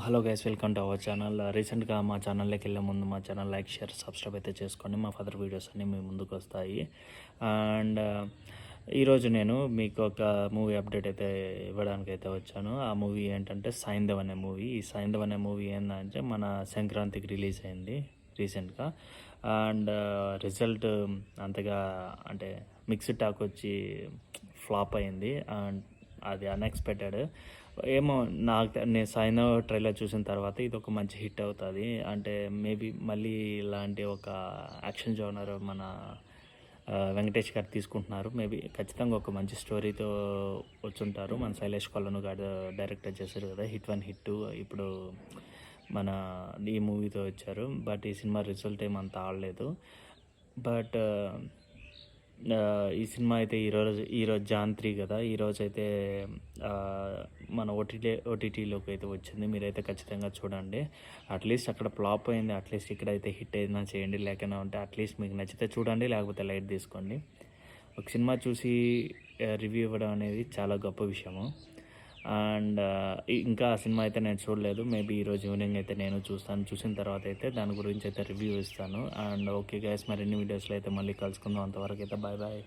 Hello guys, welcome to our channel. రీసెంట్గా మా ఛానల్లోకి వెళ్ళే ముందు మా ఛానల్ లైక్, షేర్, సబ్స్క్రైబ్ అయితే చేసుకోండి. మా ఫర్దర్ వీడియోస్ అన్నీ మీ ముందుకు వస్తాయి. అండ్ ఈరోజు నేను మీకు ఒక మూవీ అప్డేట్ అయితే ఇవ్వడానికి అయితే వచ్చాను. ఆ మూవీ ఏంటంటే సైంధవ్ అనే మూవీ. ఈ సైంధవ్ అనే మూవీ ఏంటంటే మన సంక్రాంతికి రిలీజ్ అయింది రీసెంట్గా. అండ్ రిజల్ట్ అంతగా అంటే మిక్స్డ్ టాక్ వచ్చి ఫ్లాప్ అయింది. అండ్ అది అన్ఎక్స్పెక్టెడ్. ఏమో నేను సైంధవ్ ట్రైలర్ చూసిన తర్వాత ఇది ఒక మంచి హిట్ అవుతుంది అంటే మేబీ మళ్ళీ ఇలాంటి ఒక యాక్షన్ జోనర్ మన వెంకటేష్ గారు తీసుకుంటున్నారు. మేబీ ఖచ్చితంగా ఒక మంచి స్టోరీతో వచ్చుంటారు. మన శైలేష్ కొలను గారు డైరెక్టర్ చేశారు కదా, హిట్ 1 హిట్ 2. ఇప్పుడు మన ఈ మూవీతో వచ్చారు. బట్ ఈ సినిమా రిజల్ట్ ఏమంత ఆడలేదు. బట్ ఈ సినిమా అయితే ఈరోజు జాన్ 3 కదా, ఈరోజు అయితే మన ఓటీటీలోకి అయితే వచ్చింది. మీరైతే ఖచ్చితంగా చూడండి. అట్లీస్ట్ అక్కడ ఫ్లాప్ అయింది, అట్లీస్ట్ ఇక్కడైతే హిట్ అయినా చేయండి. లేకనే ఉంటే అట్లీస్ట్ మీకు నచ్చితే చూడండి, లేకపోతే లైట్ తీసుకోండి. ఒక సినిమా చూసి రివ్యూ ఇవ్వడం అనేది చాలా గొప్ప విషయము. అండ్ ఇంకా ఆ సినిమా అయితే నేను చూడలేదు. మేబీ ఈరోజు ఈవినింగ్ అయితే నేను చూస్తాను. చూసిన తర్వాత అయితే దాని గురించి అయితే రివ్యూ ఇస్తాను. అండ్ ఓకే గైస్, మరిన్ని వీడియోస్లో అయితే మళ్ళీ కలుసుకుందాం. అంతవరకు అయితే బాయ్ బాయ్.